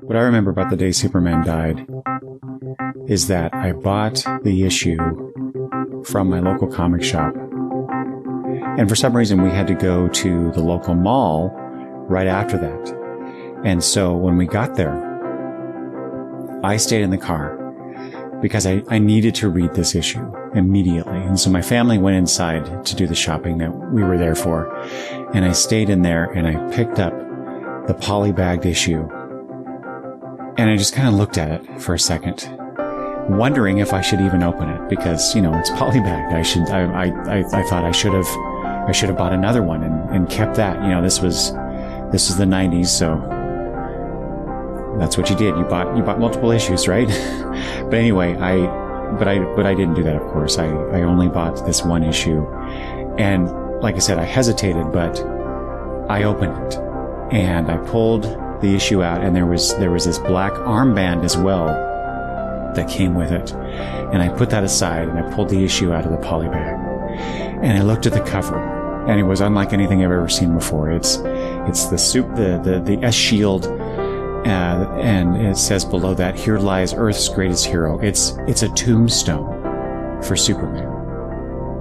What I remember about the day Superman died is that I bought the issue from my local comic shop. And for some reason, we had to go to the local mall right after that. And so when we got there, I stayed in the car because I needed to read this issue immediately. And so my family went inside to do the shopping that we were there for. And I stayed in there and I picked up the polybagged issue. And I just kind of looked at it for a second, wondering if I should even open it because, it's polybagged. I thought I should have bought another one and kept that. This was the 90s, so that's what you did. You bought multiple issues, right? But anyway, but I didn't do that, of course. I only bought this one issue. And like I said, I hesitated, but I opened it and I pulled the issue out, and there was this black armband as well that came with it. And I put that aside and I pulled the issue out of the polybag. And I looked at the cover, and it was unlike anything I've ever seen before. It's the S shield, and it says below that, "Here lies Earth's greatest hero." It's a tombstone for Superman.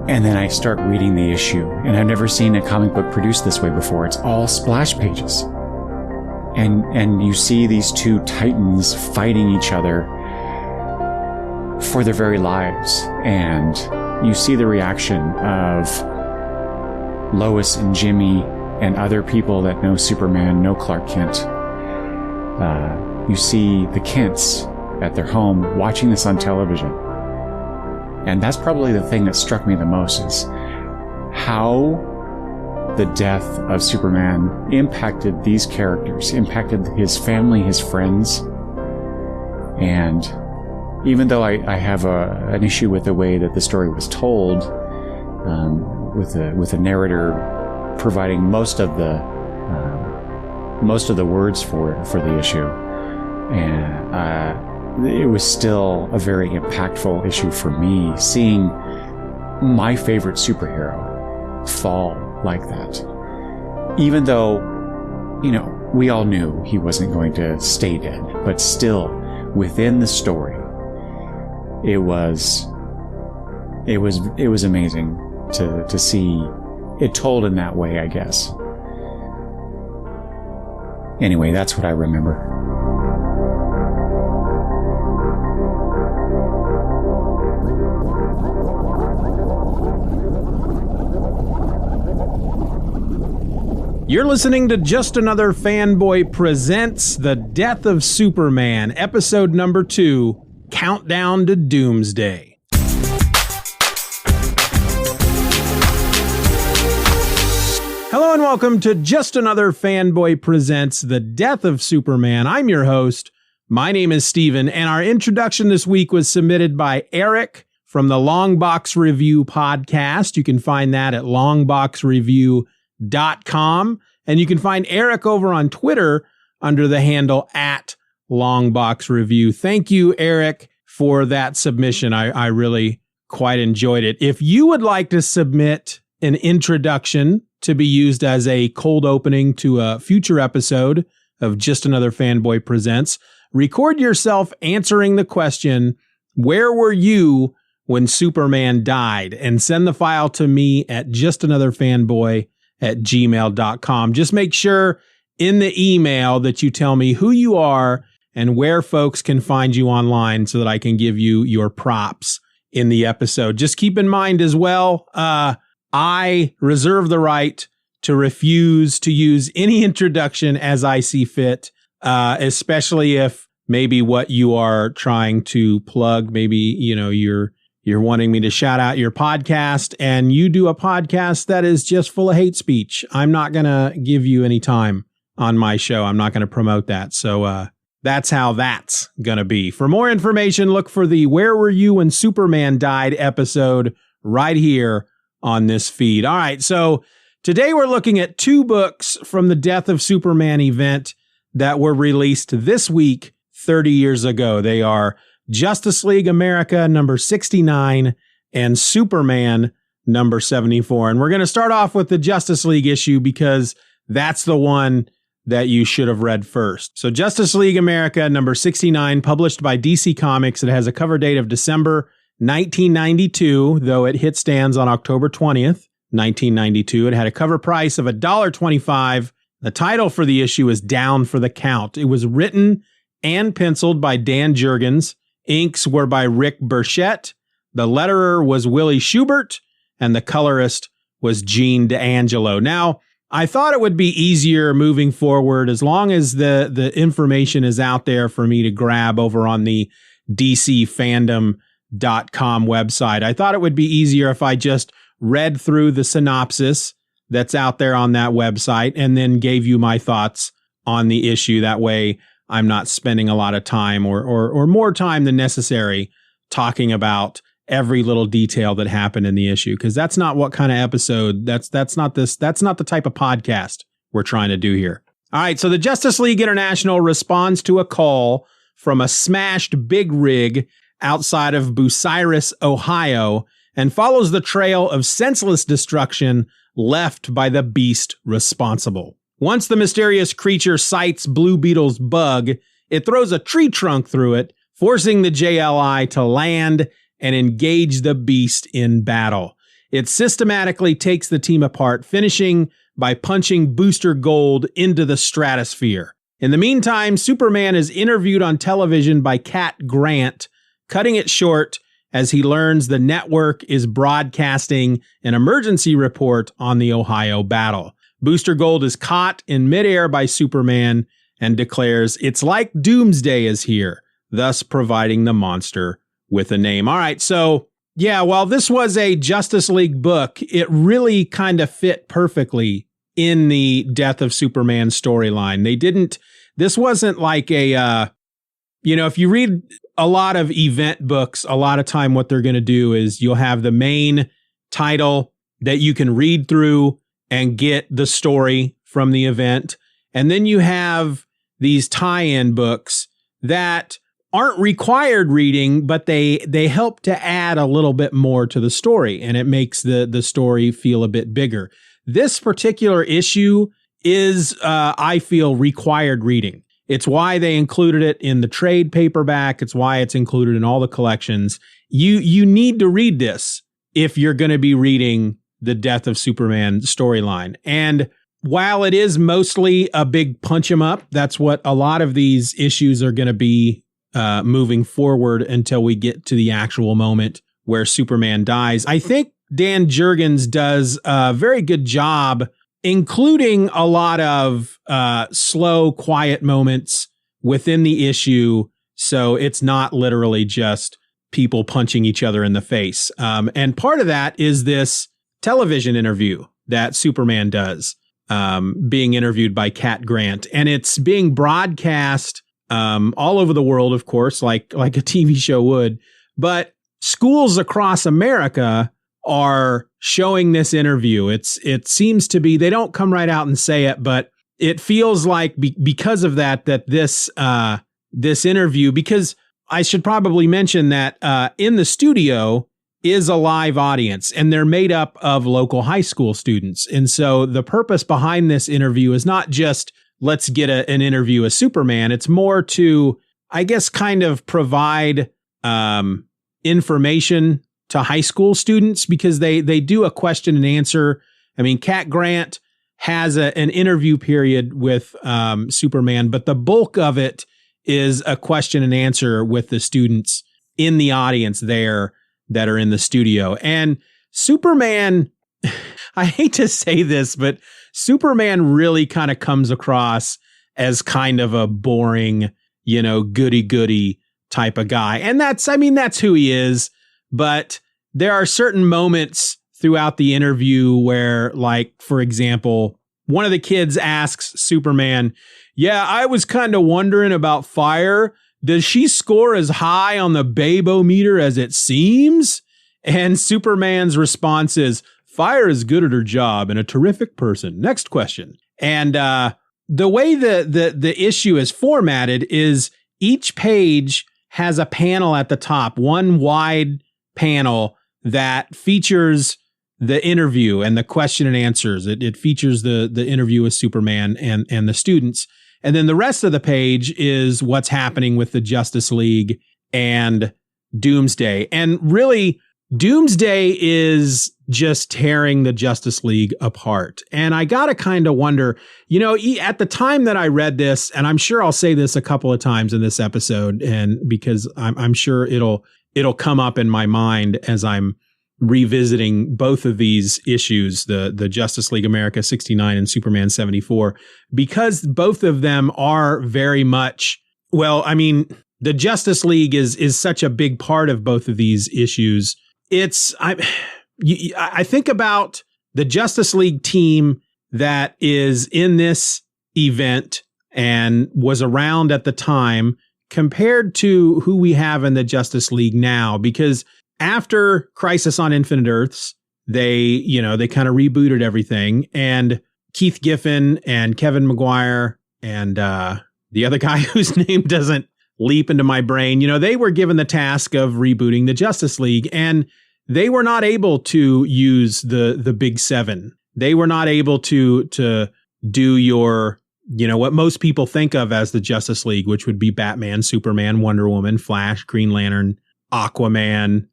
And then I start reading the issue, and I've never seen a comic book produced this way before. It's all splash pages. And you see these two titans fighting each other for their very lives. And you see the reaction of Lois and Jimmy and other people that know Superman, know Clark Kent. You see the Kents at their home watching this on television. And that's probably the thing that struck me the most, is how the death of Superman impacted these characters, impacted his family, his friends. And even though I have an issue with the way that the story was told, with the narrator providing most of the words for the issue, and it was still a very impactful issue for me, seeing my favorite superhero fall like that. Even though, we all knew he wasn't going to stay dead, but still, within the story, it was amazing to see it told in that way, I guess. Anyway, that's what I remember. You're listening to Just Another Fanboy Presents The Death of Superman, episode number 2, Countdown to Doomsday. Hello and welcome to Just Another Fanboy Presents The Death of Superman. I'm your host. My name is Steven, and our introduction this week was submitted by Eric from the Longbox Review podcast. You can find that at longboxreview.com. And you can find Eric over on Twitter under the handle @LongboxReview. Thank you, Eric, for that submission. I really quite enjoyed it. If you would like to submit an introduction to be used as a cold opening to a future episode of Just Another Fanboy Presents, record yourself answering the question, "Where were you when Superman died?" and send the file to me at justanotherfanboy@gmail.com. Just make sure in the email that you tell me who you are and where folks can find you online so that I can give you your props in the episode. Just keep in mind as well, I reserve the right to refuse to use any introduction as I see fit, especially if maybe what you are trying to plug, maybe, you're wanting me to shout out your podcast, and you do a podcast that is just full of hate speech. I'm not going to give you any time on my show. I'm not going to promote that. So that's how that's going to be. For more information, look for the Where Were You When Superman Died episode right here on this feed. All right, so today we're looking at 2 books from the Death of Superman event that were released this week, 30 years ago. They are Justice League America number 69 and Superman number 74. And we're going to start off with the Justice League issue because that's the one that you should have read first. So Justice League America, number 69, published by DC Comics. It has a cover date of December 1992, though it hit stands on October 20th, 1992. It had a cover price of $1.25. The title for the issue is Down for the Count. It was written and penciled by Dan Jurgens. Inks were by Rick Burchett. The letterer was Willie Schubert, and the colorist was Gene D'Angelo. Now, I thought it would be easier moving forward as long as the information is out there for me to grab over on the DCFandom.com website. I thought it would be easier if I just read through the synopsis that's out there on that website and then gave you my thoughts on the issue. That way I'm not spending a lot of time or more time than necessary talking about every little detail that happened in the issue, because that's not what kind of episode, that's not the type of podcast we're trying to do here. All right, so the Justice League International responds to a call from a smashed big rig outside of Bucyrus, Ohio, and follows the trail of senseless destruction left by the beast responsible. Once the mysterious creature sights Blue Beetle's bug, it throws a tree trunk through it, forcing the JLI to land and engage the beast in battle. It systematically takes the team apart, finishing by punching Booster Gold into the stratosphere. In the meantime, Superman is interviewed on television by Cat Grant, cutting it short as he learns the network is broadcasting an emergency report on the Ohio battle. Booster Gold is caught in midair by Superman and declares it's like Doomsday is here, thus providing the monster with a name. All right, so yeah, while this was a Justice League book, it really kind of fit perfectly in the Death of Superman storyline. This wasn't like a, if you read a lot of event books, a lot of time what they're going to do is you'll have the main title that you can read through and get the story from the event. And then you have these tie-in books that aren't required reading, but they help to add a little bit more to the story, and it makes the story feel a bit bigger. This particular issue is, I feel, required reading. It's why they included it in the trade paperback. It's why it's included in all the collections. You need to read this if you're going to be reading the Death of Superman storyline. And while it is mostly a big punch 'em up, that's what a lot of these issues are going to be moving forward until we get to the actual moment where Superman dies. I think Dan Jurgens does a very good job, including a lot of slow, quiet moments within the issue. So it's not literally just people punching each other in the face. And part of that is this television interview that Superman does, being interviewed by Cat Grant. And it's being broadcast all over the world, of course, like a TV show would. But schools across America are showing this interview. It seems to be, they don't come right out and say it, but it feels like because of that this interview, because I should probably mention that in the studio is a live audience, and they're made up of local high school students. And so the purpose behind this interview is not just let's get an interview of Superman. It's more to, I guess, kind of provide information to high school students, because they do a question and answer. I mean, Cat Grant has an interview period with Superman, but the bulk of it is a question and answer with the students in the audience there that are in the studio. And Superman, I hate to say this, but Superman really kind of comes across as kind of a boring, goody-goody type of guy. And that's who he is. But there are certain moments throughout the interview where, like, for example, one of the kids asks Superman, "Yeah, I was kind of wondering about fire. Does she score as high on the babometer as it seems?" And Superman's response is, "Fire is good at her job and a terrific person. Next question." And the way the issue is formatted is each page has a panel at the top, one wide panel that features the interview and the question and answers. It features the interview with Superman and the students. And then the rest of the page is what's happening with the Justice League and Doomsday. And really, Doomsday is just tearing the Justice League apart. And I got to kind of wonder, at the time that I read this, and I'm sure I'll say this a couple of times in this episode, and because I'm sure it'll come up in my mind as I'm revisiting both of these issues, the Justice League America 69 and Superman 74, because both of them are very much, the Justice League is such a big part of both of these issues. I think about the Justice League team that is in this event and was around at the time compared to who we have in the Justice League now, because after Crisis on Infinite Earths, they kind of rebooted everything, and Keith Giffen and Kevin Maguire and the other guy whose name doesn't leap into my brain, they were given the task of rebooting the Justice League, and they were not able to use the big seven. They were not able to do your, what most people think of as the Justice League, which would be Batman, Superman, Wonder Woman, Flash, Green Lantern, Aquaman,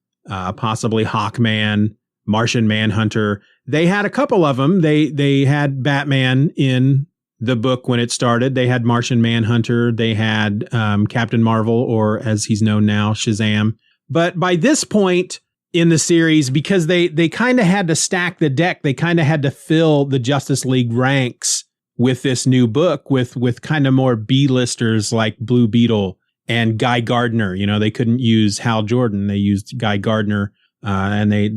possibly Hawkman, Martian Manhunter. They had a couple of them. They had Batman in the book when it started. They had Martian Manhunter. They had Captain Marvel, or as he's known now, Shazam. But by this point in the series, because they kind of had to stack the deck, they kind of had to fill the Justice League ranks with this new book with kind of more B-listers like Blue Beetle and Guy Gardner. They couldn't use Hal Jordan. They used Guy Gardner, and they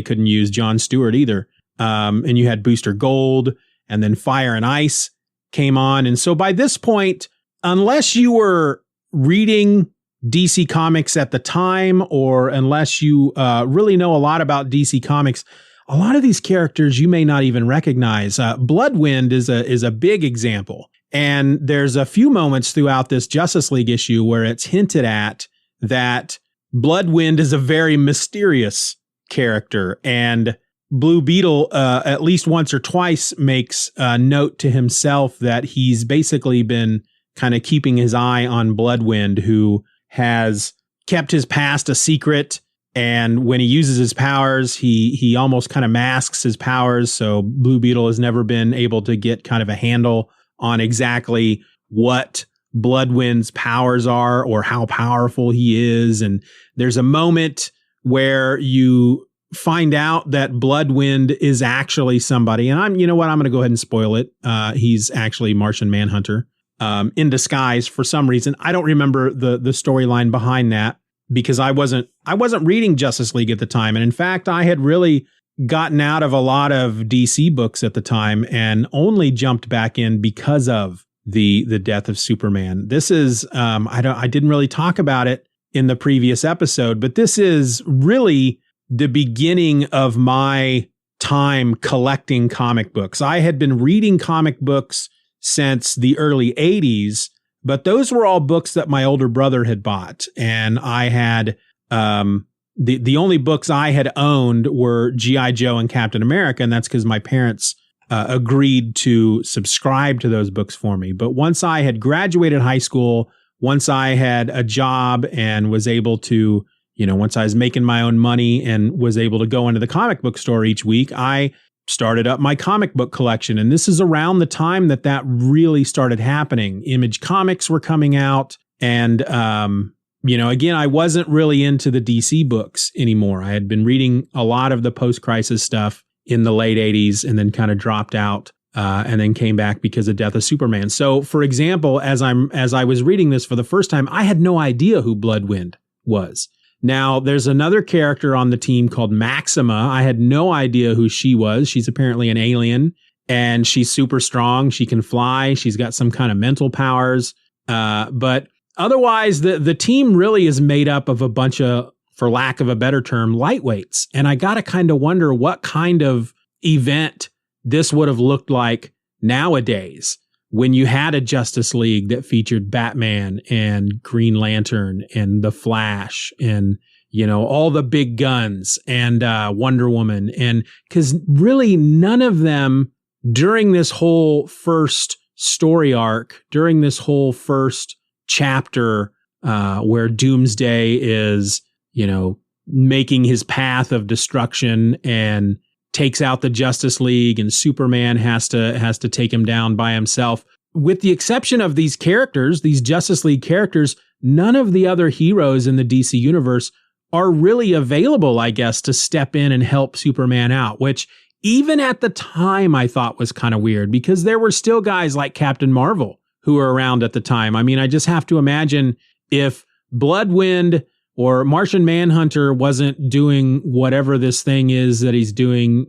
couldn't use Jon Stewart either. And you had Booster Gold, and then Fire and Ice came on. And so by this point, unless you were reading DC Comics at the time, or unless you really know a lot about DC Comics, a lot of these characters you may not even recognize. Bloodwind is a big example. And there's a few moments throughout this Justice League issue where it's hinted at that Bloodwind is a very mysterious character. And Blue Beetle, at least once or twice, makes a note to himself that he's basically been kind of keeping his eye on Bloodwind, who has kept his past a secret. And when he uses his powers, he almost kind of masks his powers. So Blue Beetle has never been able to get kind of a handle on exactly what Bloodwind's powers are or how powerful he is. And there's a moment where you find out that Bloodwind is actually somebody. And I'm going to go ahead and spoil it. He's actually Martian Manhunter in disguise for some reason. I don't remember the storyline behind that, because I wasn't reading Justice League at the time. And in fact, I had really gotten out of a lot of DC books at the time and only jumped back in because of the death of Superman. This is, I didn't really talk about it in the previous episode, but this is really the beginning of my time collecting comic books. I had been reading comic books since the early 80s, but those were all books that my older brother had bought. And I had, the only books I had owned were G.I. Joe and Captain America. And that's because my parents agreed to subscribe to those books for me. But once I had graduated high school, once I had a job and was able to, once I was making my own money and was able to go into the comic book store each week, I started up my comic book collection. And this is around the time that really started happening. Image Comics were coming out. And, again, I wasn't really into the DC books anymore. I had been reading a lot of the post-crisis stuff in the late 80s and then kind of dropped out and then came back because of Death of Superman. So, for example, as I was reading this for the first time, I had no idea who Bloodwind was. Now, there's another character on the team called Maxima. I had no idea who she was. She's apparently an alien, and she's super strong. She can fly. She's got some kind of mental powers. But otherwise, the team really is made up of a bunch of, for lack of a better term, lightweights. And I got to kind of wonder what kind of event this would have looked like nowadays when you had a Justice League that featured Batman and Green Lantern and the Flash and, all the big guns and Wonder Woman. And because really none of them during this whole first story arc, during this whole first chapter where Doomsday is, making his path of destruction and takes out the Justice League, and Superman has to take him down by himself. With the exception of these characters, these Justice League characters, none of the other heroes in the DC universe are really available, I guess, to step in and help Superman out, which even at the time I thought was kind of weird, because there were still guys like Captain Marvel who were around at the time. I mean, I just have to imagine if Bloodwind or Martian Manhunter wasn't doing whatever this thing is that he's doing,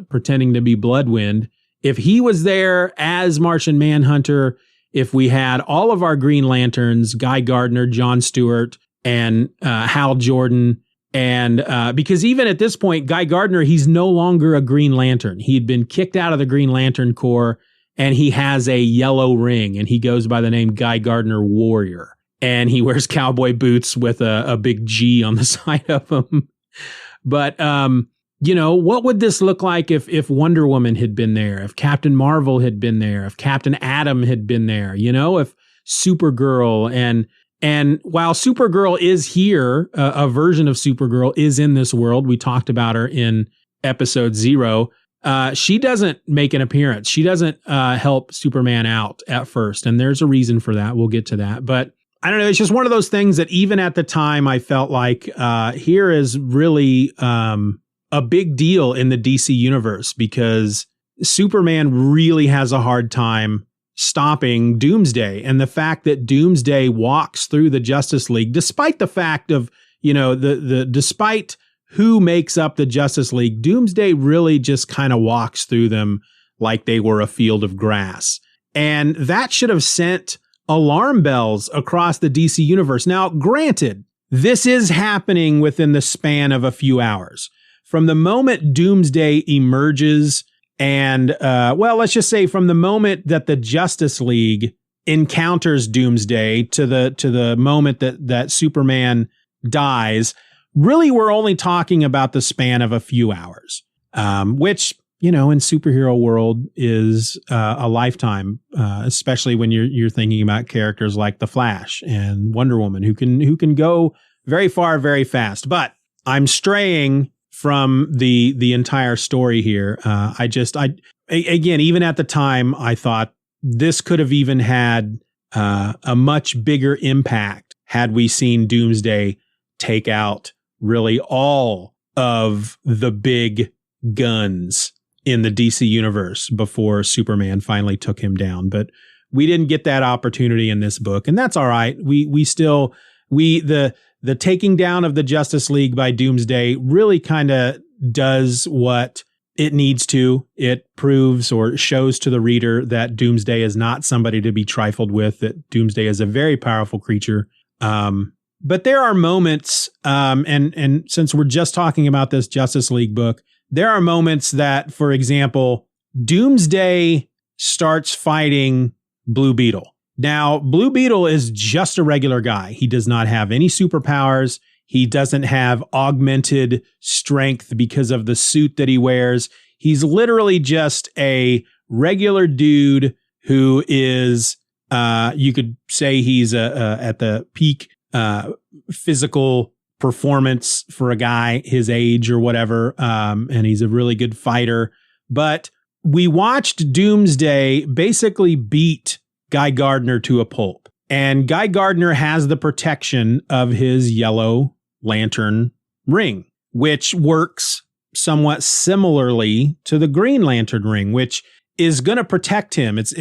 pretending to be Bloodwind, if he was there as Martian Manhunter, if we had all of our Green Lanterns, Guy Gardner, John Stewart, and Hal Jordan, and because even at this point, Guy Gardner, he's no longer a Green Lantern. He'd been kicked out of the Green Lantern Corps, and he has a yellow ring, and he goes by the name Guy Gardner Warrior. And he wears cowboy boots with a big G on the side of them. But, what would this look like if Wonder Woman had been there, if Captain Marvel had been there, if Captain Atom had been there, if Supergirl and while Supergirl is here, a version of Supergirl is in this world. We talked about her in episode 0. She doesn't make an appearance. She doesn't help Superman out at first. And there's a reason for that. We'll get to that. But I don't know. It's just one of those things that even at the time I felt like here is really a big deal in the DC universe, because Superman really has a hard time stopping Doomsday. And the fact that Doomsday walks through the Justice League, despite the fact of, despite who makes up the Justice League, Doomsday really just kind of walks through them like they were a field of grass. And that should have sent alarm bells across the DC universe. Now, granted, this is happening within the span of a few hours. From the moment Doomsday emerges and, let's just say from the moment that the Justice League encounters Doomsday to the moment that Superman dies, really we're only talking about the span of a few hours, which, in superhero world is a lifetime, especially when you're thinking about characters like the Flash and Wonder Woman who can go very far, very fast. But I'm straying from the entire story here. Again, even at the time, I thought this could have even had a much bigger impact had we seen Doomsday take out really all of the big guns in the DC universe before Superman finally took him down. But we didn't get that opportunity in this book, and that's all right. The taking down of the Justice League by Doomsday really kind of does what it needs to. It proves or shows to the reader that Doomsday is not somebody to be trifled with, that Doomsday is a very powerful creature. But there are moments, and since we're just talking about this Justice League book, there are moments that, for example, Doomsday starts fighting Blue Beetle. Now, Blue Beetle is just a regular guy. He does not have any superpowers. He doesn't have augmented strength because of the suit that he wears. He's literally just a regular dude who is, you could say he's at the peak physical performance for a guy his age or whatever. And he's a really good fighter. But we watched Doomsday basically beat Guy Gardner to a pulp. And Guy Gardner has the protection of his yellow lantern ring, which works somewhat similarly to the Green Lantern ring, which is going to protect him. It's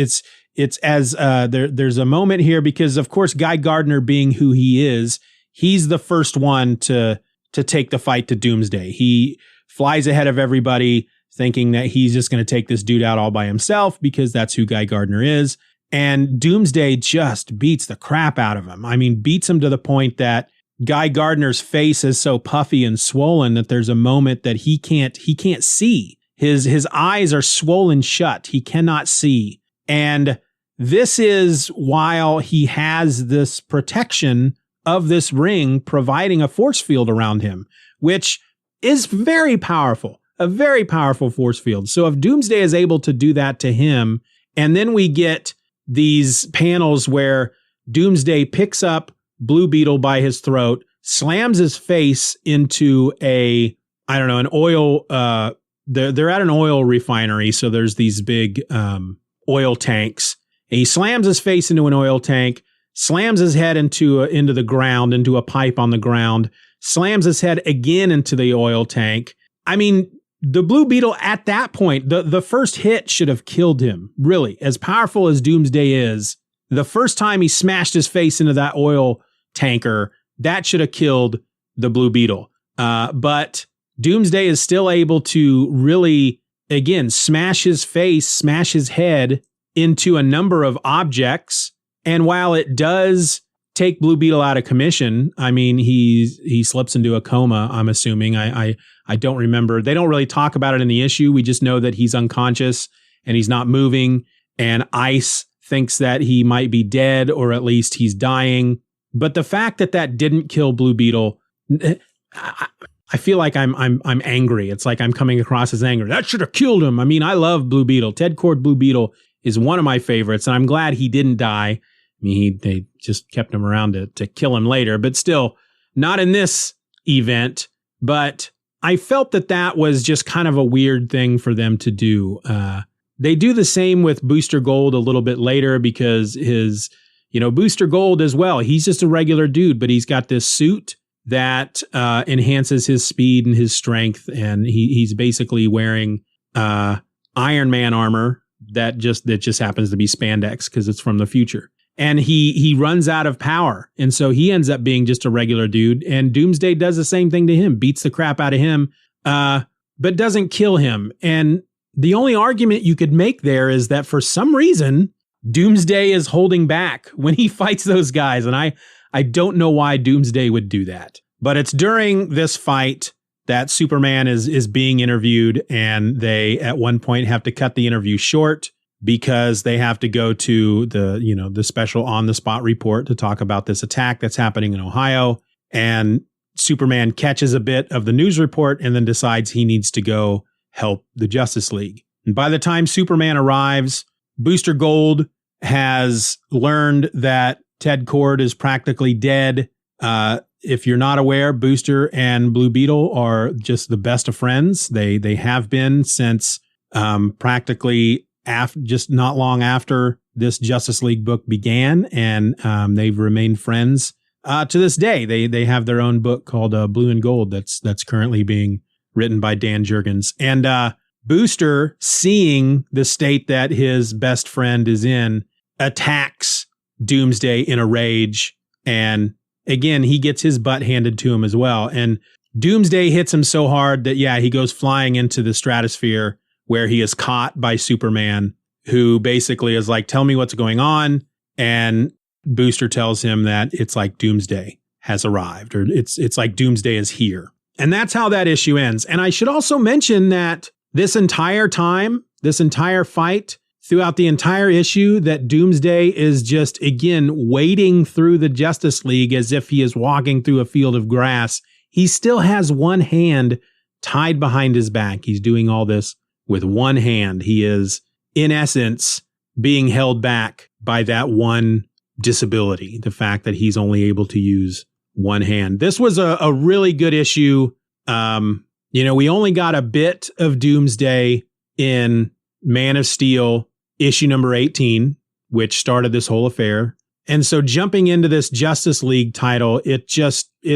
as there's a moment here because, of course, Guy Gardner being who he is, he's the first one to take the fight to Doomsday. He flies ahead of everybody thinking that he's just going to take this dude out all by himself because that's who Guy Gardner is. And Doomsday just beats the crap out of him. I mean, beats him to the point that Guy Gardner's face is so puffy and swollen that there's a moment that he can't see. His eyes are swollen shut. He cannot see. And this is while he has this protection of this ring providing a force field around him, which is very powerful, a very powerful force field. So if Doomsday is able to do that to him, and then we get these panels where Doomsday picks up Blue Beetle by his throat, slams his face into an oil, they're at an oil refinery. So there's these big oil tanks. And he slams his face into an oil tank, slams his head into the ground, into a pipe on the ground, slams his head again into the oil tank. I mean, the Blue Beetle at that point, the first hit should have killed him, really. As powerful as Doomsday is, the first time he smashed his face into that oil tanker, that should have killed the Blue Beetle. But Doomsday is still able to really, again, smash his face, smash his head into a number of objects. And while it does take Blue Beetle out of commission, I mean, he slips into a coma, I'm assuming. I don't remember. They don't really talk about it in the issue. We just know that he's unconscious and he's not moving. And Ice thinks that he might be dead, or at least he's dying. But the fact that didn't kill Blue Beetle, I feel like I'm angry. It's like I'm coming across as angry. That should have killed him. I mean, I love Blue Beetle. Ted Kord Blue Beetle is one of my favorites, and I'm glad he didn't die. I mean, they just kept him around to kill him later, but still, not in this event. But I felt that was just kind of a weird thing for them to do. They do the same with Booster Gold a little bit later, because his, Booster Gold as well, he's just a regular dude, but he's got this suit that enhances his speed and his strength, and he's basically wearing Iron Man armor that just happens to be spandex because it's from the future. And he runs out of power, and so he ends up being just a regular dude. And Doomsday does the same thing to him, beats the crap out of him, but doesn't kill him. And the only argument you could make there is that for some reason Doomsday is holding back when he fights those guys, and I don't know why Doomsday would do that. But it's during this fight that Superman is being interviewed, and they at one point have to cut the interview short because they have to go to the special on-the-spot report to talk about this attack that's happening in Ohio. And Superman catches a bit of the news report and then decides he needs to go help the Justice League. And by the time Superman arrives, Booster Gold has learned that Ted Kord is practically dead. If you're not aware, Booster and Blue Beetle are just the best of friends. They have been since practically just not long after this Justice League book began, and they've remained friends to this day. They have their own book called Blue and Gold that's currently being written by Dan Jurgens. And Booster, seeing the state that his best friend is in, attacks Doomsday in a rage, and again, he gets his butt handed to him as well. And Doomsday hits him so hard that, he goes flying into the stratosphere, where he is caught by Superman, who basically is like, tell me what's going on. And Booster tells him that it's like Doomsday has arrived, or it's like Doomsday is here. And that's how that issue ends. And I should also mention that this entire fight, throughout the entire issue, that Doomsday is just, again, wading through the Justice League as if he is walking through a field of grass. He still has one hand tied behind his back. He's doing all this with one hand. He is, in essence, being held back by that one disability, the fact that he's only able to use one hand. This was a really good issue. We only got a bit of Doomsday in Man of Steel issue number 18, which started this whole affair. And so jumping into this Justice League title, it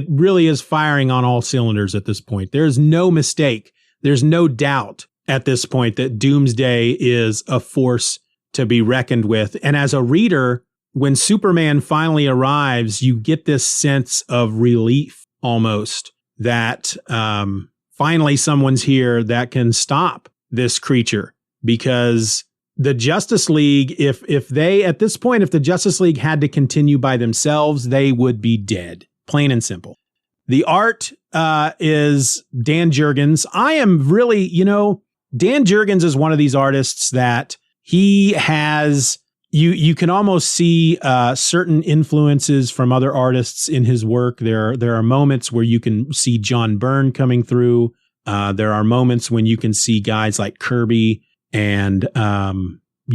really is firing on all cylinders at this point. There's no mistake. There's no doubt at this point that Doomsday is a force to be reckoned with. And as a reader, when Superman finally arrives, you get this sense of relief almost that finally someone's here that can stop this creature. Because the Justice League, if the Justice League had to continue by themselves, they would be dead, plain and simple. The art is Dan Jurgens. I am really, Dan Jurgens is one of these artists that he has, you can almost see certain influences from other artists in his work. There are moments where you can see John Byrne coming through. There are moments when you can see guys like Kirby and a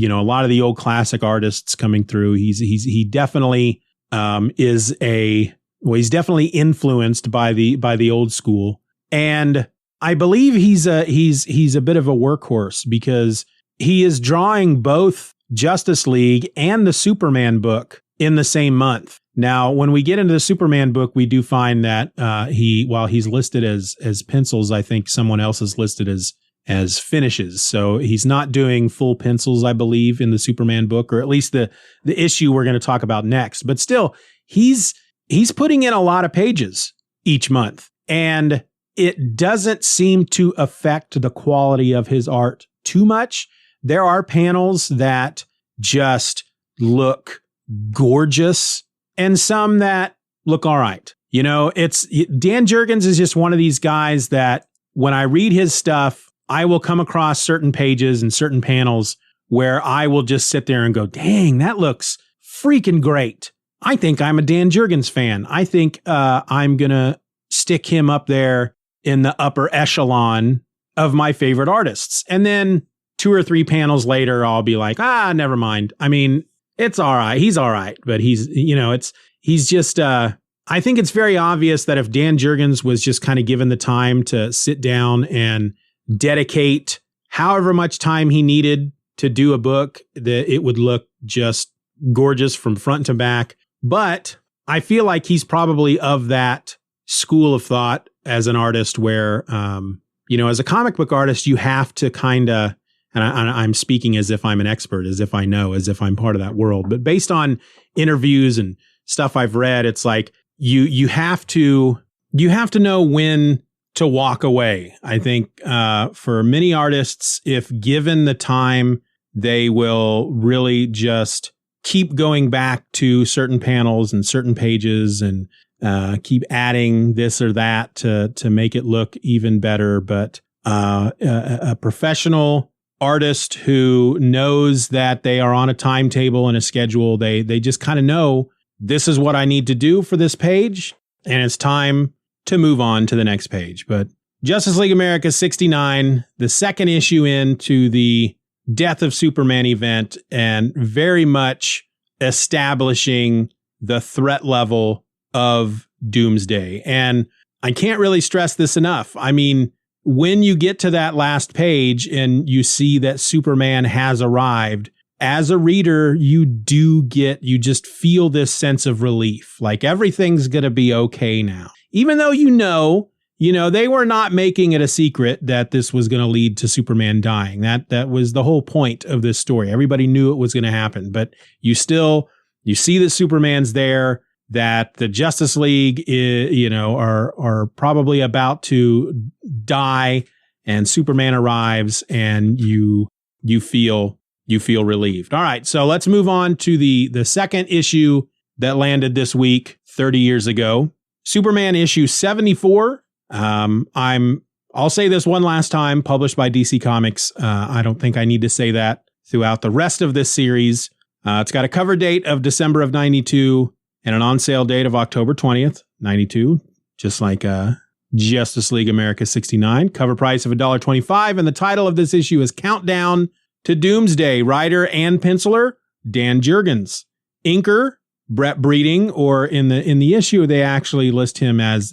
lot of the old classic artists coming through. He definitely he's definitely influenced by the old school. And I believe he's a bit of a workhorse because he is drawing both Justice League and the Superman book in the same month. Now, when we get into the Superman book, we do find that while he's listed as pencils, I think someone else is listed as finishes. So he's not doing full pencils, I believe, in the Superman book, or at least the issue we're going to talk about next. But still, he's putting in a lot of pages each month, and it doesn't seem to affect the quality of his art too much. There are panels that just look gorgeous and some that look all right. Dan Jurgens is just one of these guys that when I read his stuff, I will come across certain pages and certain panels where I will just sit there and go, dang, that looks freaking great. I think I'm a Dan Jurgens fan. I think I'm going to stick him up there in the upper echelon of my favorite artists. And then 2 or 3 panels later, I'll be like, never mind. I mean, it's all right. He's all right. But he's just, I think it's very obvious that if Dan Jurgens was just kind of given the time to sit down and dedicate however much time he needed to do a book, that it would look just gorgeous from front to back. But I feel like he's probably of that school of thought as an artist where, as a comic book artist, you have to kind of, and I'm speaking as if I'm an expert, as if I know, as if I'm part of that world. But based on interviews and stuff I've read, it's like you have to know when to walk away. I think for many artists, if given the time, they will really just keep going back to certain panels and certain pages and keep adding this or that to make it look even better. But a professional artist who knows that they are on a timetable and a schedule, they just kind of know this is what I need to do for this page, and it's time to move on to the next page. But Justice League America 69, the second issue into the Death of Superman event, and very much establishing the threat level of Doomsday. And I can't really stress this enough. I mean, when you get to that last page and you see that Superman has arrived, as a reader, you just feel this sense of relief. Like everything's going to be okay now. Even though they were not making it a secret that this was going to lead to Superman dying. That was the whole point of this story. Everybody knew it was going to happen, but you see that Superman's there, that the Justice League are probably about to die, and Superman arrives, and you feel relieved. All right, so let's move on to the second issue that landed this week 30 years ago. Superman issue 74. I'll say this one last time, published by DC Comics. I don't think I need to say that throughout the rest of this series. It's got a cover date of December of 92 and an on-sale date of October 20th, 92, just like Justice League America 69. Cover price of $1.25, and the title of this issue is Countdown to Doomsday. Writer and penciler, Dan Jurgens. Inker, Brett Breeding, or in the issue, they actually list him as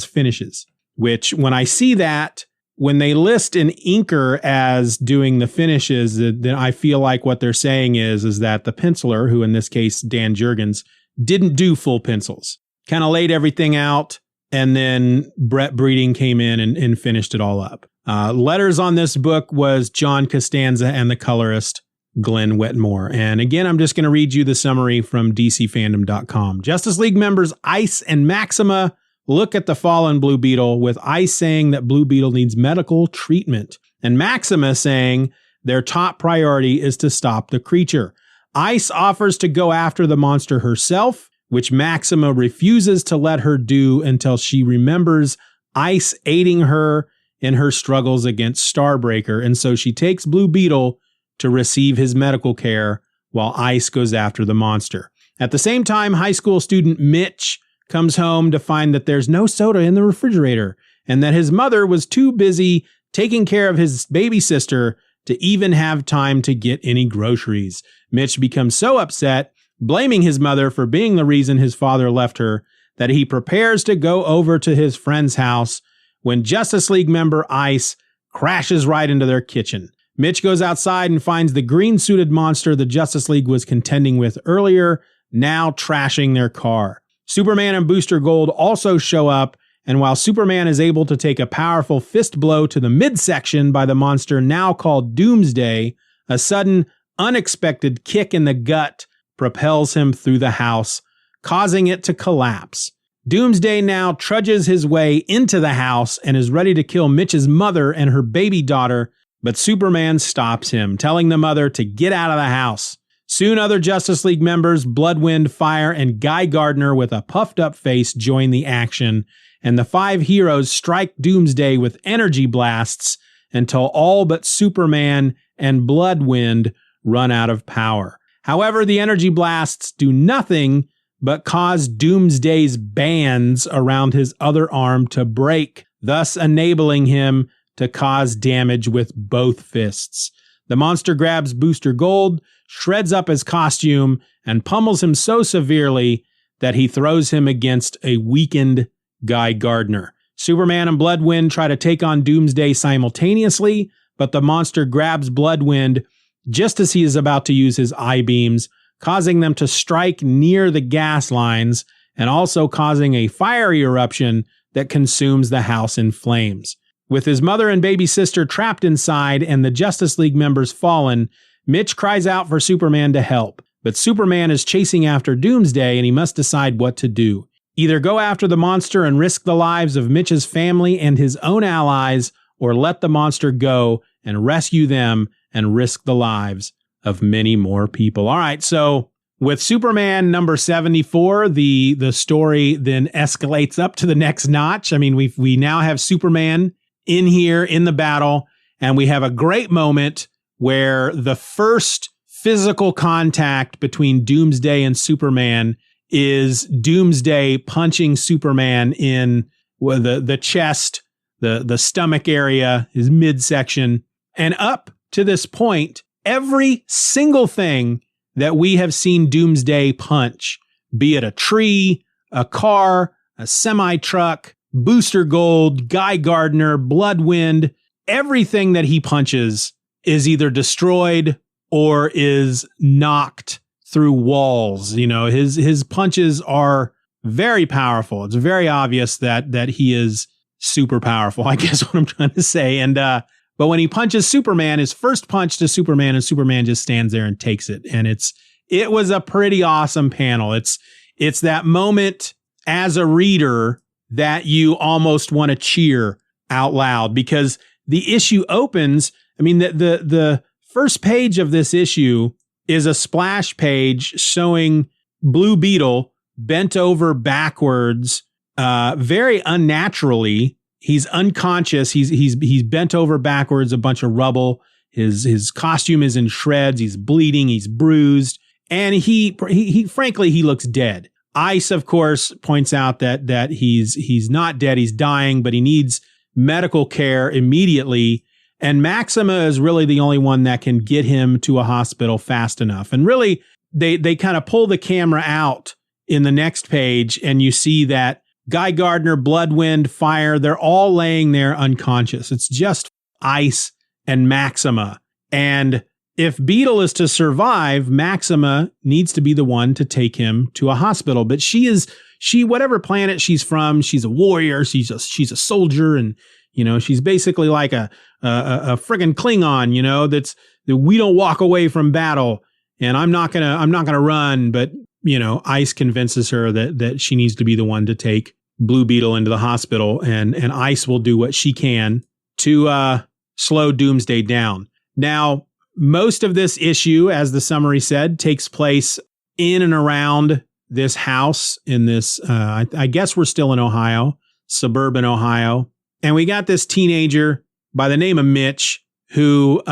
finishes, which when I see that, when they list an inker as doing the finishes, then I feel like what they're saying is that the penciler, who in this case, Dan Jurgens, didn't do full pencils, kind of laid everything out, and then Brett Breeding came in and finished it all up. Letters on this book was John Costanza and the colorist Glenn Whitmore. And again, I'm just going to read you the summary from DCFandom.com. Justice League members Ice and Maxima look at the fallen Blue Beetle, with Ice saying that Blue Beetle needs medical treatment, and Maxima saying their top priority is to stop the creature. Ice offers to go after the monster herself, which Maxima refuses to let her do until she remembers Ice aiding her in her struggles against Starbreaker, and so she takes Blue Beetle to receive his medical care while Ice goes after the monster. At the same time, high school student Mitch comes home to find that there's no soda in the refrigerator and that his mother was too busy taking care of his baby sister to even have time to get any groceries. Mitch becomes so upset, blaming his mother for being the reason his father left her, that he prepares to go over to his friend's house when Justice League member Ice crashes right into their kitchen. Mitch goes outside and finds the green-suited monster the Justice League was contending with earlier, now trashing their car. Superman and Booster Gold also show up, and while Superman is able to take a powerful fist blow to the midsection by the monster now called Doomsday, a sudden, unexpected kick in the gut propels him through the house, causing it to collapse. Doomsday now trudges his way into the house and is ready to kill Mitch's mother and her baby daughter, but Superman stops him, telling the mother to get out of the house. Soon other Justice League members, Bloodwind, Fire, and Guy Gardner with a puffed-up face join the action, and the 5 heroes strike Doomsday with energy blasts until all but Superman and Bloodwind run out of power. However, the energy blasts do nothing but cause Doomsday's bands around his other arm to break, thus enabling him to cause damage with both fists. The monster grabs Booster Gold, shreds up his costume, and pummels him so severely that he throws him against a weakened Guy Gardner. Superman and Bloodwind try to take on Doomsday simultaneously, but the monster grabs Bloodwind just as he is about to use his eye beams, causing them to strike near the gas lines and also causing a fiery eruption that consumes the house in flames. With his mother and baby sister trapped inside and the Justice League members fallen, Mitch cries out for Superman to help. But Superman is chasing after Doomsday and he must decide what to do. Either go after the monster and risk the lives of Mitch's family and his own allies, or let the monster go and rescue them and risk the lives of many more people. All right, so with Superman number 74, the story then escalates up to the next notch. I mean, we now have Superman in here in the battle, and we have a great moment where the first physical contact between Doomsday and Superman is Doomsday punching Superman in the chest, the stomach area, his midsection. And up to this point, every single thing that we have seen Doomsday punch, be it a tree, a car, a semi-truck, Booster Gold, Guy Gardner, Bloodwind, everything that he punches is either destroyed or is knocked through walls. You know, his punches are very powerful. It's very obvious that he is super powerful, I guess what I'm trying to say. And but when he punches Superman, his first punch to Superman, and Superman just stands there and takes it. And it was a pretty awesome panel. It's that moment as a reader that you almost want to cheer out loud, because the issue opens. I mean, the first page of this issue is a splash page showing Blue Beetle bent over backwards, very unnaturally. He's unconscious. He's bent over backwards, a bunch of rubble. His costume is in shreds. He's bleeding. He's bruised, and he frankly, he looks dead. Ice, of course, points out that he's not dead. He's dying, but he needs medical care immediately. And Maxima is really the only one that can get him to a hospital fast enough. And really, they kind of pull the camera out in the next page, and you see that Guy Gardner, Bloodwind, Fire, they're all laying there unconscious. It's just Ice and Maxima. And if Beetle is to survive, Maxima needs to be the one to take him to a hospital. But she whatever planet she's from, she's a warrior, she's a soldier, and you know, she's basically like a friggin' Klingon, you know, that we don't walk away from battle, and I'm not gonna run. But you know, Ice convinces her that she needs to be the one to take Blue Beetle into the hospital, and Ice will do what she can to slow Doomsday down. Now, most of this issue, as the summary said, takes place in and around this house in this, I guess we're still in Ohio, suburban Ohio. And we got this teenager by the name of Mitch who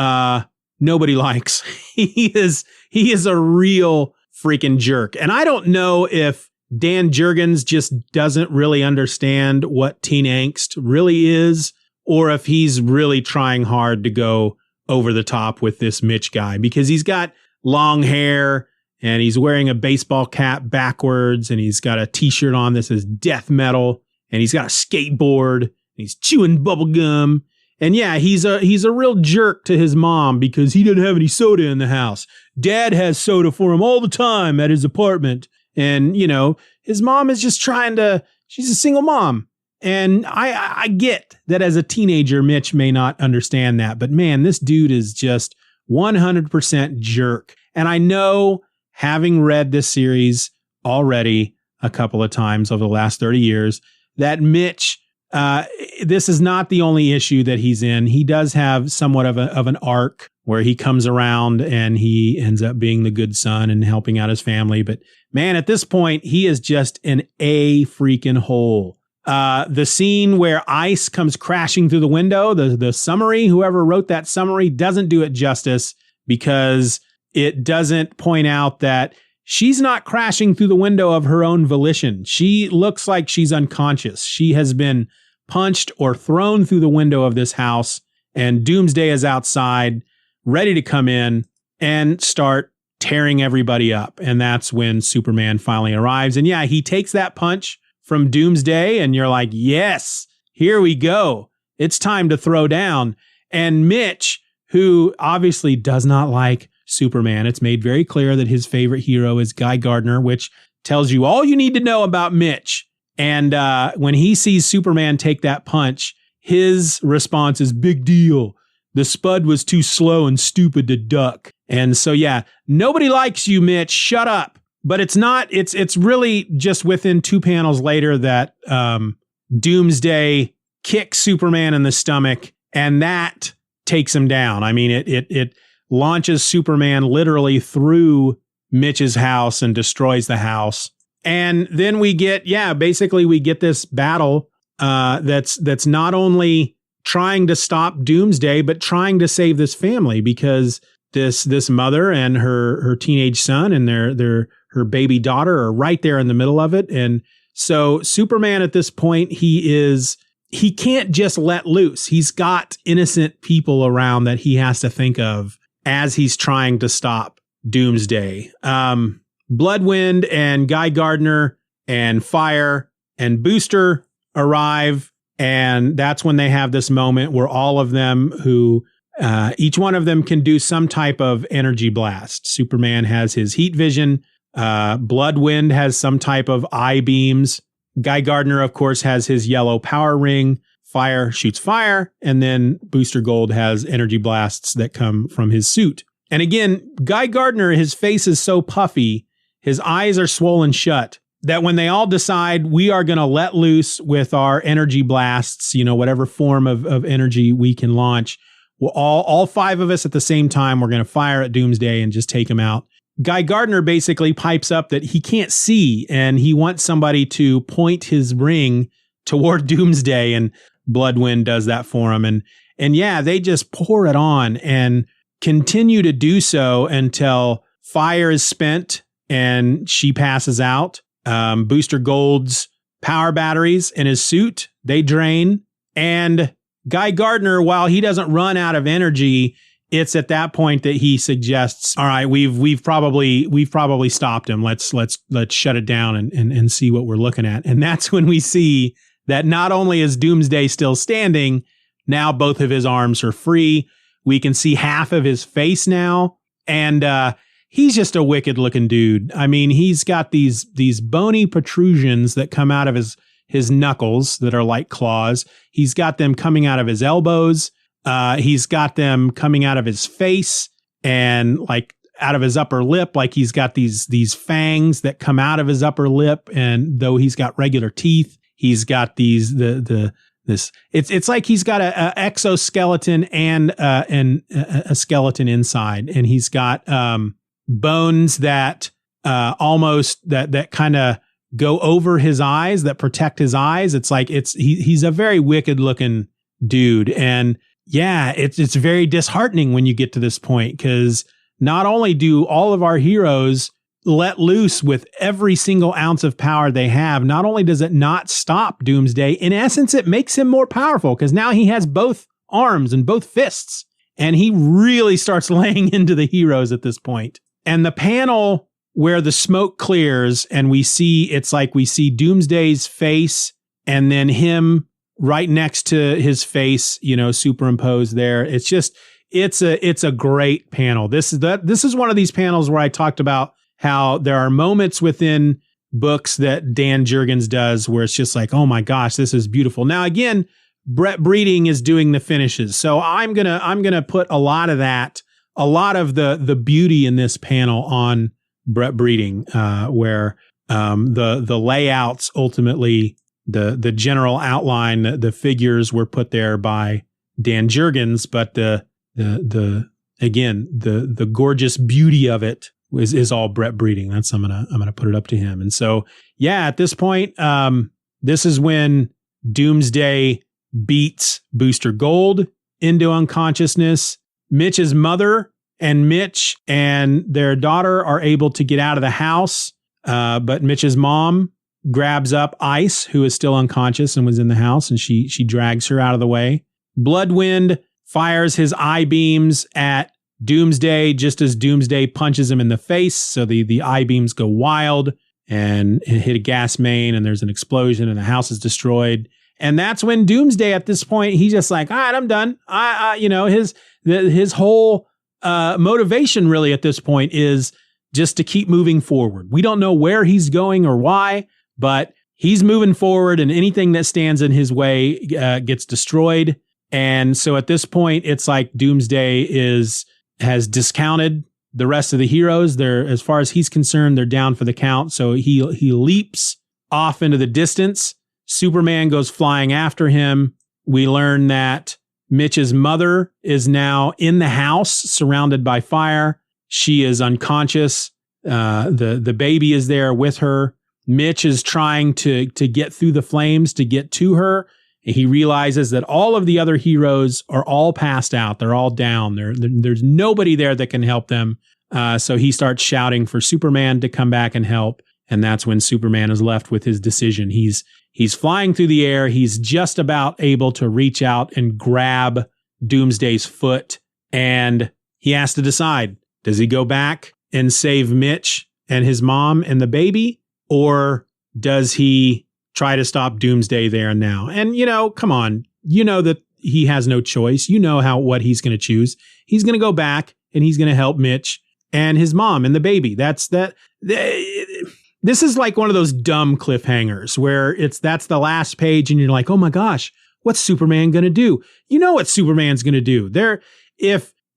nobody likes. He is a real freaking jerk. And I don't know if Dan Jurgens just doesn't really understand what teen angst really is, or if he's really trying hard to go over the top with this Mitch guy, because he's got long hair and he's wearing a baseball cap backwards and he's got a t-shirt on that says death metal and he's got a skateboard and he's chewing bubble gum. And yeah, he's a real jerk to his mom because he didn't have any soda in the house. Dad has soda for him all the time at his apartment. And, you know, his mom is just she's a single mom. And I get that as a teenager, Mitch may not understand that. But man, this dude is just 100% jerk. And I know, having read this series already a couple of times over the last 30 years, that Mitch, this is not the only issue that he's in. He does have somewhat of an arc where he comes around and he ends up being the good son and helping out his family. But man, at this point, he is just an A freaking hole. The scene where Ice comes crashing through the window, the summary, whoever wrote that summary doesn't do it justice, because it doesn't point out that she's not crashing through the window of her own volition. She looks like she's unconscious. She has been punched or thrown through the window of this house, and Doomsday is outside, ready to come in and start tearing everybody up. And that's when Superman finally arrives. And yeah, he takes that punch from Doomsday, and you're like, yes, here we go. It's time to throw down. And Mitch, who obviously does not like Superman, it's made very clear that his favorite hero is Guy Gardner, which tells you all you need to know about Mitch. And when he sees Superman take that punch, his response is, big deal. The spud was too slow and stupid to duck. And so, yeah, nobody likes you, Mitch. Shut up. But it's not, it's really just within 2 panels later that Doomsday kicks Superman in the stomach, and that takes him down. I mean, it launches Superman literally through Mitch's house and destroys the house. And then we get, basically we get this battle that's not only trying to stop Doomsday, but trying to save this family, because this mother and her teenage son and her baby daughter are right there in the middle of it. And so Superman at this point, he can't just let loose. He's got innocent people around that he has to think of as he's trying to stop Doomsday. Bloodwind and Guy Gardner and Fire and Booster arrive. And that's when they have this moment where all of them who, each one of them can do some type of energy blast. Superman has his heat vision. Bloodwind has some type of eye beams. Guy Gardner, of course, has his yellow power ring. Fire shoots fire. And then Booster Gold has energy blasts that come from his suit. And again, Guy Gardner, his face is so puffy, his eyes are swollen shut, that when they all decide we are going to let loose with our energy blasts, whatever form of energy we can launch, well, all 5 of us at the same time, we're going to fire at Doomsday and just take him out. Guy Gardner basically pipes up that he can't see, and he wants somebody to point his ring toward Doomsday, and Bloodwind does that for him. And yeah, they just pour it on and continue to do so until Fire is spent and she passes out. Booster Gold's power batteries in his suit, they drain. And Guy Gardner, while he doesn't run out of energy, it's at that point that he suggests, all right, we've probably stopped him. Let's shut it down and see what we're looking at. And that's when we see that not only is Doomsday still standing, now both of his arms are free. We can see half of his face now. And he's just a wicked looking dude. I mean, he's got these bony protrusions that come out of his knuckles that are like claws. He's got them coming out of his elbows. He's got them coming out of his face and like out of his upper lip. Like he's got these fangs that come out of his upper lip. And though he's got regular teeth, he's got it's like he's got a exoskeleton and a skeleton inside. And he's got, bones that almost that kind of go over his eyes, that protect his eyes. It's like he's a very wicked looking dude. And yeah, it's very disheartening when you get to this point, because not only do all of our heroes let loose with every single ounce of power they have, not only does it not stop Doomsday, in essence, it makes him more powerful, because now he has both arms and both fists, and he really starts laying into the heroes at this point. And the panel where the smoke clears and we see Doomsday's face and then him right next to his face, superimposed there. It's a great panel. This is one of these panels where I talked about how there are moments within books that Dan Jurgens does where it's just like, oh my gosh, this is beautiful. Now, again, Brett Breeding is doing the finishes. So I'm going to put a lot of the beauty in this panel on Brett Breeding, where the layouts, ultimately the general outline, the figures were put there by Dan Jurgens, but the gorgeous beauty of it is all Brett Breeding. I'm gonna put it up to him. And so, yeah, at this point, this is when Doomsday beats Booster Gold into unconsciousness. Mitch's mother and Mitch and their daughter are able to get out of the house, but Mitch's mom grabs up Ice, who is still unconscious and was in the house, and she drags her out of the way. Bloodwind fires his eye beams at Doomsday just as Doomsday punches him in the face, so the eye beams go wild and hit a gas main, and there's an explosion, and the house is destroyed. And that's when Doomsday, at this point, he's just like, all right, I'm done. His whole motivation really at this point is just to keep moving forward. We don't know where he's going or why, but he's moving forward, and anything that stands in his way gets destroyed. And so at this point, it's like Doomsday has discounted the rest of the heroes. They're, as far as he's concerned, they're down for the count. So he leaps off into the distance. Superman goes flying after him. We learn that Mitch's mother is now in the house, surrounded by fire. She is unconscious. The baby is there with her. Mitch is trying to get through the flames to get to her. He realizes that all of the other heroes are all passed out. They're all down. There's nobody there that can help them. So he starts shouting for Superman to come back and help. And that's when Superman is left with his decision. He's flying through the air. He's just about able to reach out and grab Doomsday's foot. And he has to decide, does he go back and save Mitch and his mom and the baby? Or does he try to stop Doomsday there and now? And, come on, that he has no choice. What he's going to choose. He's going to go back and he's going to help Mitch and his mom and the baby. This is like one of those dumb cliffhangers where that's the last page and you're like, oh my gosh, what's Superman going to do? You know what Superman's going to do.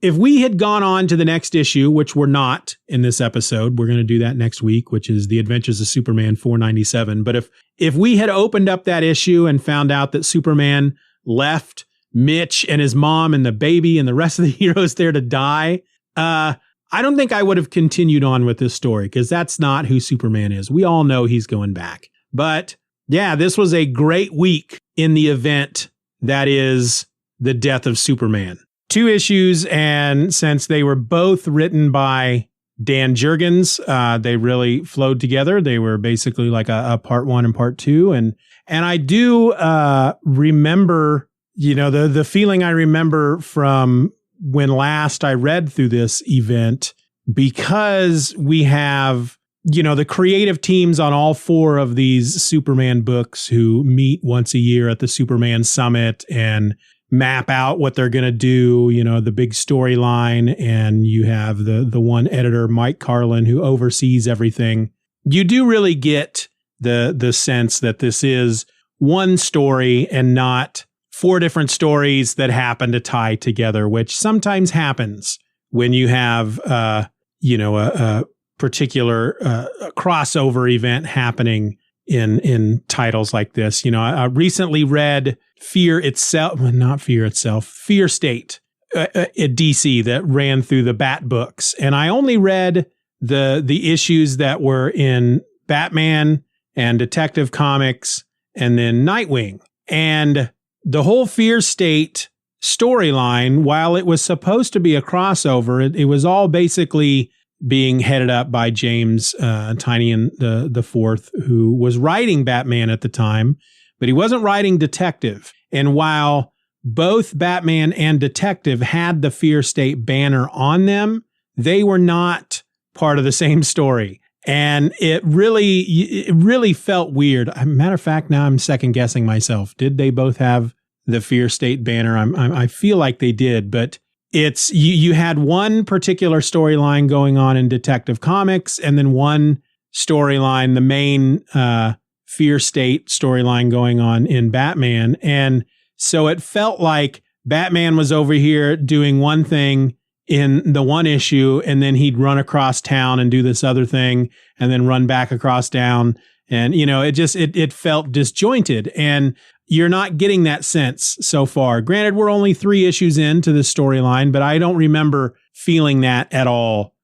If we had gone on to the next issue, which we're not in this episode, we're going to do that next week, which is The Adventures of Superman 497. But if we had opened up that issue and found out that Superman left Mitch and his mom and the baby and the rest of the heroes there to die, I don't think I would have continued on with this story, because that's not who Superman is. We all know he's going back. But yeah, this was a great week in the event that is the death of Superman. 2 issues, and since they were both written by Dan Jurgens, they really flowed together. They were basically like a part 1 and part 2. And I do remember, the feeling I remember from when last I read through this event, because we have, the creative teams on all 4 of these Superman books who meet once a year at the Superman Summit and map out what they're going to do, the big storyline. And you have the one editor, Mike Carlin, who oversees everything. You do really get the sense that this is one story and not 4 different stories that happen to tie together, which sometimes happens when you have, a particular crossover event happening in titles like this. I recently read Fear State at DC that ran through the Bat books. And I only read the issues that were in Batman and Detective Comics and then Nightwing. And the whole Fear State storyline, while it was supposed to be a crossover, it was all basically being headed up by James Tynion the Fourth, who was writing Batman at the time, but he wasn't writing Detective. And while both Batman and Detective had the Fear State banner on them, they were not part of the same story. And it really felt weird. Matter of fact, now I'm second guessing myself. Did they both have the Fear State banner? I feel like they did, but it's you had one particular storyline going on in Detective Comics, and then one storyline, the main Fear State storyline going on in Batman. And so it felt like Batman was over here doing one thing in the one issue, and then he'd run across town and do this other thing, and then run back across town. And, it felt disjointed, and you're not getting that sense so far. Granted, we're only 3 issues into the storyline, but I don't remember feeling that at all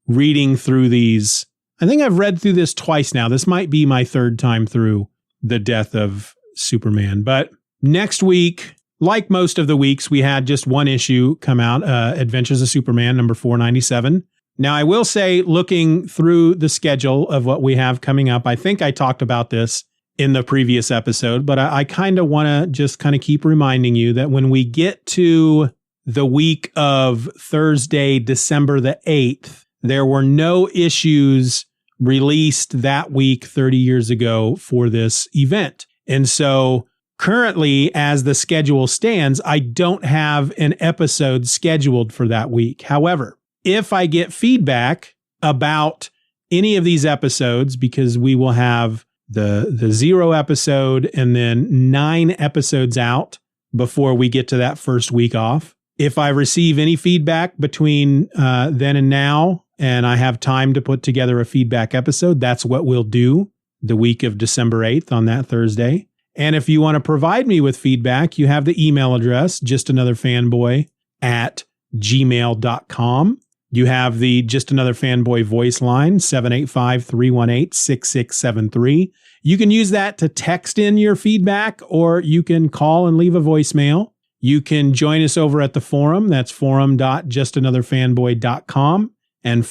reading through these. I think I've read through this twice now. This might be my 3rd time through the Death of Superman. But next week, like most of the weeks, we had just one issue come out, Adventures of Superman, number 497. Now, I will say, looking through the schedule of what we have coming up, I think I talked about this in the previous episode, but I kind of want to just kind of keep reminding you that when we get to the week of Thursday, December the 8th, there were no issues released that week 30 years ago for this event. And so currently, as the schedule stands, I don't have an episode scheduled for that week. However, if I get feedback about any of these episodes, because we will have the 0 episode and then 9 episodes out before we get to that first week off. If I receive any feedback between then and now, and I have time to put together a feedback episode, that's what we'll do the week of December 8th on that Thursday. And if you want to provide me with feedback, you have the email address, justanotherfanboy@gmail.com. You have the Just Another Fanboy voice line, 785-318-6673. You can use that to text in your feedback, or you can call and leave a voicemail. You can join us over at the forum. That's forum.justanotherfanboy.com, and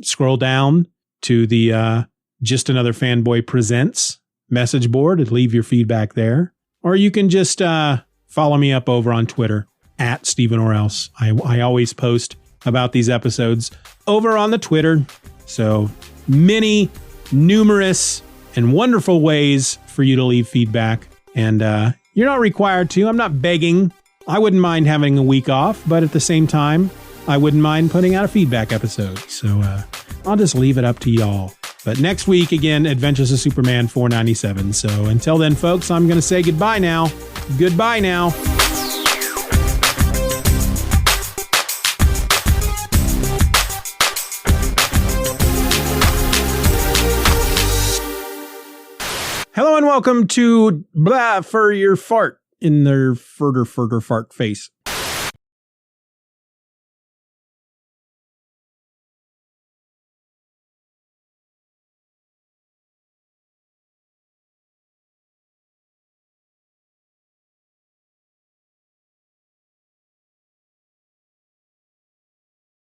scroll down to the Just Another Fanboy Presents message board and leave your feedback there. Or you can just follow me up over on Twitter at Stephen or else. I always post about these episodes over on the Twitter. So many, numerous, and wonderful ways for you to leave feedback. And you're not required to. I'm not begging. I wouldn't mind having a week off, but at the same time, I wouldn't mind putting out a feedback episode. So I'll just leave it up to y'all. But next week, again, Adventures of Superman 497. So until then, folks, I'm going to say goodbye now. Goodbye now. Hello and welcome to Blah for Your Fart in their further fart face.